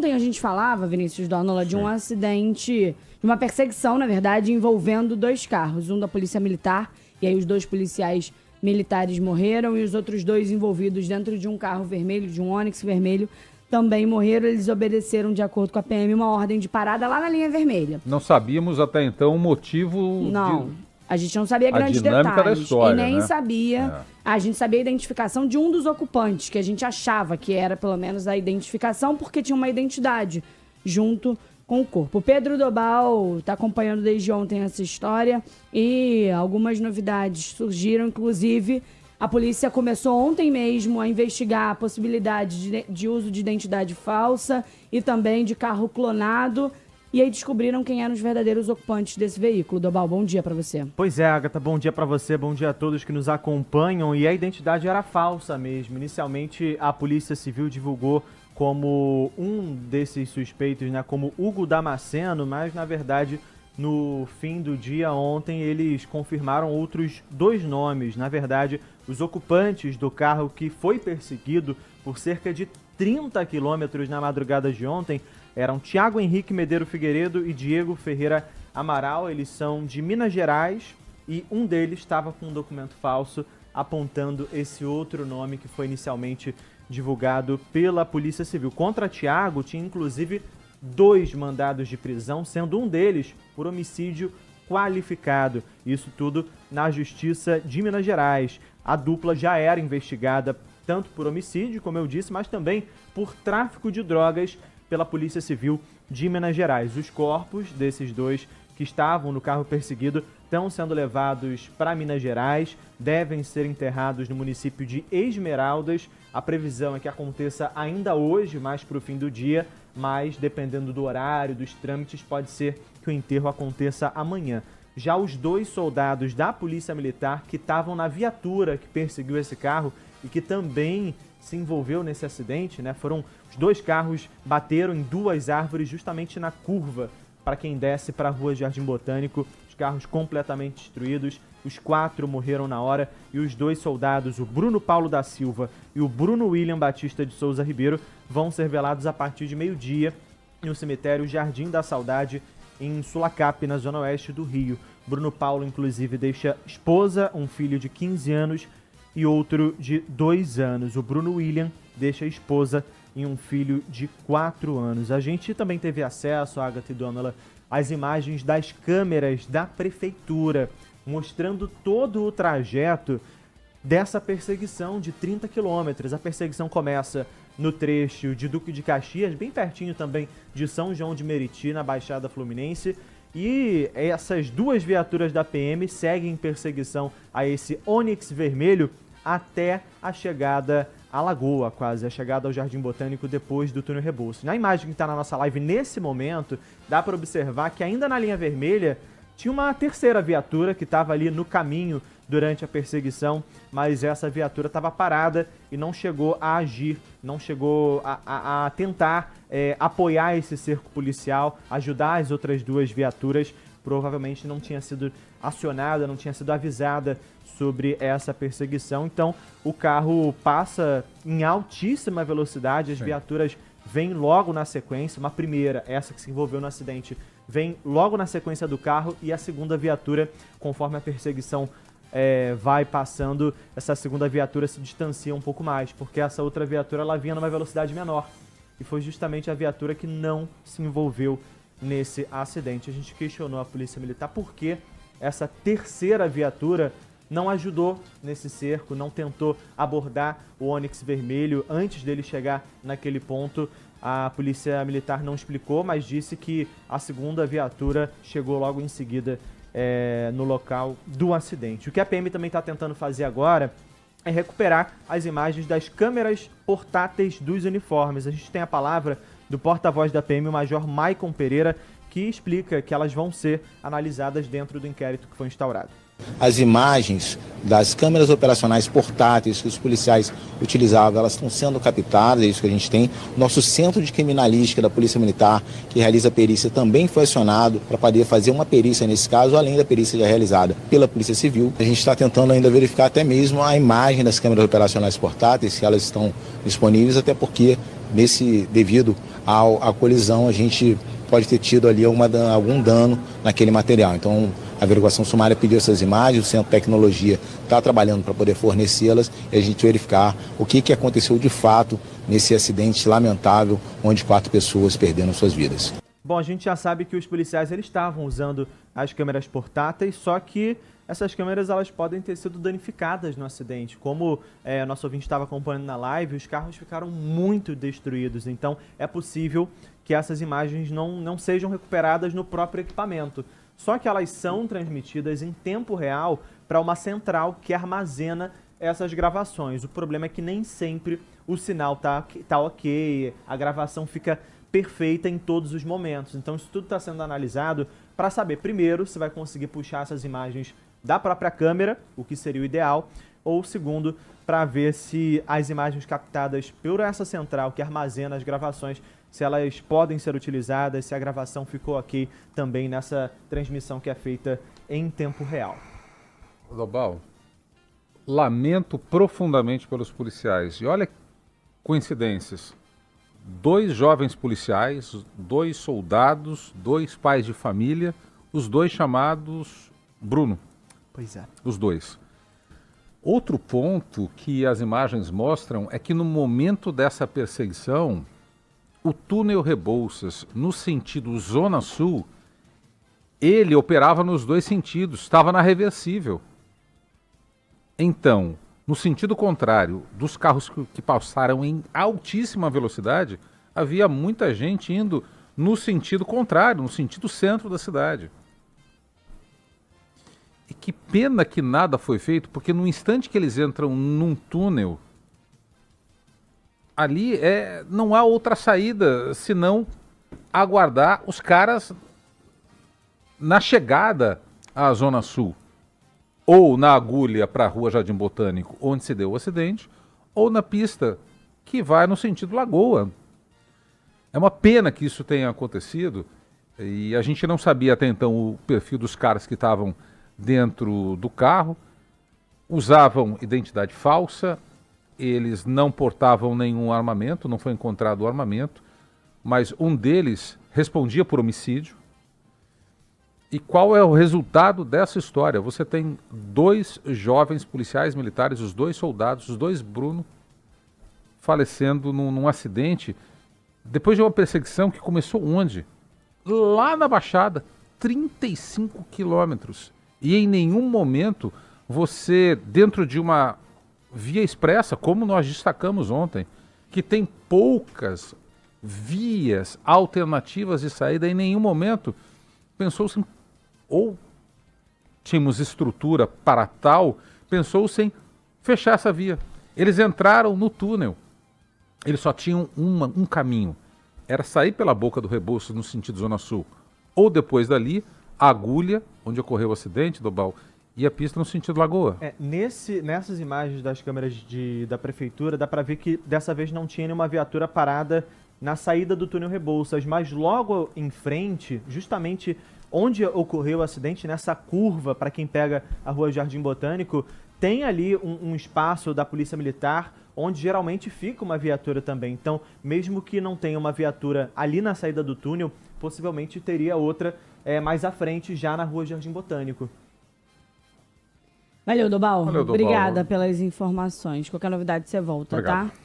Ontem a gente falava, Vinícius Dornola, de um acidente, de uma perseguição, na verdade, envolvendo 2 carros. Um da Polícia Militar, e aí os 2 policiais militares morreram, e os outros 2 envolvidos dentro de um carro vermelho, de um Onix vermelho, também morreram. Eles obedeceram, de acordo com a PM, uma ordem de parada lá na linha vermelha. Não sabíamos até então o motivo. Não, a gente não sabia grandes dinâmica detalhes. da história, e nem né? sabia. A gente sabia a identificação de um dos ocupantes, que a gente achava que era pelo menos a identificação, porque tinha uma identidade junto com o corpo. O Pedro Dobal está acompanhando desde ontem essa história e algumas novidades surgiram, inclusive a polícia começou ontem mesmo a investigar a possibilidade de uso de identidade falsa e também de carro clonado. E aí descobriram quem eram os verdadeiros ocupantes desse veículo. Dobal, bom dia pra você. Pois é, Agatha, bom dia pra você, bom dia a todos que nos acompanham. E a identidade era falsa mesmo. Inicialmente, a Polícia Civil divulgou como um desses suspeitos, né, como Hugo Damasceno, mas na verdade, no fim do dia ontem, eles confirmaram outros 2 nomes. Na verdade, os ocupantes do carro que foi perseguido por cerca de 30 quilômetros na madrugada de ontem eram Tiago Henrique Medeiro Figueiredo e Diego Ferreira Amaral. Eles são de Minas Gerais e um deles estava com um documento falso apontando esse outro nome que foi inicialmente divulgado pela Polícia Civil. Contra Tiago tinha inclusive 2 mandados de prisão, sendo um deles por homicídio qualificado. Isso tudo na Justiça de Minas Gerais. A dupla já era investigada tanto por homicídio, como eu disse, mas também por tráfico de drogas pela Polícia Civil de Minas Gerais. Os corpos desses 2 que estavam no carro perseguido estão sendo levados para Minas Gerais, devem ser enterrados no município de Esmeraldas. A previsão é que aconteça ainda hoje, mais para o fim do dia, mas dependendo do horário, dos trâmites, pode ser que o enterro aconteça amanhã. Já os 2 soldados da Polícia Militar que estavam na viatura que perseguiu esse carro e que também se envolveu nesse acidente, né? Os 2 carros bateram em 2 árvores justamente na curva para quem desce para a rua Jardim Botânico. Os carros completamente destruídos, os 4 morreram na hora e os 2 soldados, o Bruno Paulo da Silva e o Bruno William Batista de Souza Ribeiro, vão ser velados a partir de meio-dia no cemitério Jardim da Saudade, em Sulacap, na zona oeste do Rio. Bruno Paulo, inclusive, deixa esposa, um filho de 15 anos e outro de 2 anos. O Bruno William deixa a esposa e um filho de 4 anos. A gente também teve acesso, Agatha e Dornola, às imagens das câmeras da prefeitura, mostrando todo o trajeto dessa perseguição de 30 quilômetros. A perseguição começa no trecho de Duque de Caxias, bem pertinho também de São João de Meriti, na Baixada Fluminense. E essas 2 viaturas da PM seguem em perseguição a esse Onix vermelho até a chegada à Lagoa, quase, a chegada ao Jardim Botânico depois do túnel Rebouças. Na imagem que está na nossa live nesse momento, dá para observar que ainda na linha vermelha tinha uma 3ª viatura que estava ali no caminho durante a perseguição, mas essa viatura estava parada e não chegou a agir, não chegou a tentar apoiar esse cerco policial, ajudar as outras 2 viaturas. Provavelmente não tinha sido acionada, não tinha sido avisada sobre essa perseguição. Então o carro passa em altíssima velocidade, as viaturas vêm logo na sequência. Uma primeira, essa que se envolveu no acidente, vem logo na sequência do carro, e a segunda viatura, conforme a perseguição vai passando, essa segunda viatura se distancia um pouco mais, porque essa outra viatura ela vinha numa velocidade menor. E foi justamente a viatura que não se envolveu nesse acidente. A gente questionou a Polícia Militar por que essa 3ª viatura não ajudou nesse cerco, não tentou abordar o Onix vermelho antes dele chegar naquele ponto. A Polícia Militar não explicou, mas disse que a segunda viatura chegou logo em seguida no local do acidente. O que a PM também está tentando fazer agora é recuperar as imagens das câmeras portáteis dos uniformes. A gente tem a palavra do porta-voz da PM, o Major Maicon Pereira, que explica que elas vão ser analisadas dentro do inquérito que foi instaurado. As imagens das câmeras operacionais portáteis que os policiais utilizavam, elas estão sendo captadas, é isso que a gente tem. Nosso Centro de Criminalística da Polícia Militar, que realiza perícia, também foi acionado para poder fazer uma perícia nesse caso, além da perícia já realizada pela Polícia Civil. A gente está tentando ainda verificar até mesmo a imagem das câmeras operacionais portáteis, se elas estão disponíveis, até porque devido à colisão, a gente pode ter tido ali algum dano naquele material. Então, a averiguação sumária pediu essas imagens, o Centro de Tecnologia está trabalhando para poder fornecê-las e a gente verificar o que aconteceu de fato nesse acidente lamentável, onde 4 pessoas perderam suas vidas. Bom, a gente já sabe que os policiais eles estavam usando as câmeras portáteis, só que essas câmeras elas podem ter sido danificadas no acidente. Como o nosso ouvinte estava acompanhando na live, os carros ficaram muito destruídos. Então, é possível que essas imagens não sejam recuperadas no próprio equipamento. Só que elas são transmitidas em tempo real para uma central que armazena essas gravações. O problema é que nem sempre o sinal tá ok, a gravação fica perfeita em todos os momentos. Então, isso tudo está sendo analisado para saber, primeiro, se vai conseguir puxar essas imagens da própria câmera, o que seria o ideal, ou segundo, para ver se as imagens captadas por essa central que armazena as gravações, se elas podem ser utilizadas, se a gravação ficou ok também nessa transmissão que é feita em tempo real. Lobal, lamento profundamente pelos policiais. E olha coincidências. 2 jovens policiais, 2 soldados, 2 pais de família, os 2 chamados Bruno. Pois é. Os 2. Outro ponto que as imagens mostram é que no momento dessa perseguição, o túnel Rebouças, no sentido Zona Sul, ele operava nos 2 sentidos, estava na reversível. Então, no sentido contrário, dos carros que passaram em altíssima velocidade, havia muita gente indo no sentido contrário, no sentido centro da cidade. E que pena que nada foi feito, porque no instante que eles entram num túnel, ali não há outra saída senão aguardar os caras na chegada à Zona Sul, ou na agulha para a Rua Jardim Botânico, onde se deu o acidente, ou na pista que vai no sentido Lagoa. É uma pena que isso tenha acontecido, e a gente não sabia até então o perfil dos caras que estavam dentro do carro, usavam identidade falsa, eles não portavam nenhum armamento, não foi encontrado o armamento, mas um deles respondia por homicídio. E qual é o resultado dessa história? Você tem 2 jovens policiais militares, os 2 soldados, os 2 Bruno, falecendo num acidente, depois de uma perseguição que começou onde? Lá na Baixada, 35 quilômetros. E em nenhum momento você, dentro de uma via expressa, como nós destacamos ontem, que tem poucas vias alternativas de saída, em nenhum momento pensou-se, ou tínhamos estrutura para tal, pensou-se em fechar essa via. Eles entraram no túnel, eles só tinham um caminho, era sair pela boca do Rebouças no sentido Zona Sul, ou depois dali, a agulha, onde ocorreu o acidente, Dobal, e a pista no sentido Lagoa. Nessas imagens das câmeras da prefeitura, dá para ver que dessa vez não tinha nenhuma viatura parada na saída do túnel Rebouças, mas logo em frente, justamente onde ocorreu o acidente, nessa curva, para quem pega a Rua Jardim Botânico, tem ali um espaço da Polícia Militar, onde geralmente fica uma viatura também. Então, mesmo que não tenha uma viatura ali na saída do túnel, possivelmente teria outra mais à frente, já na Rua Jardim Botânico. Valeu, Dobal. Valeu, Dobal. Obrigada pelas informações. Qualquer novidade você volta, Obrigado. tá?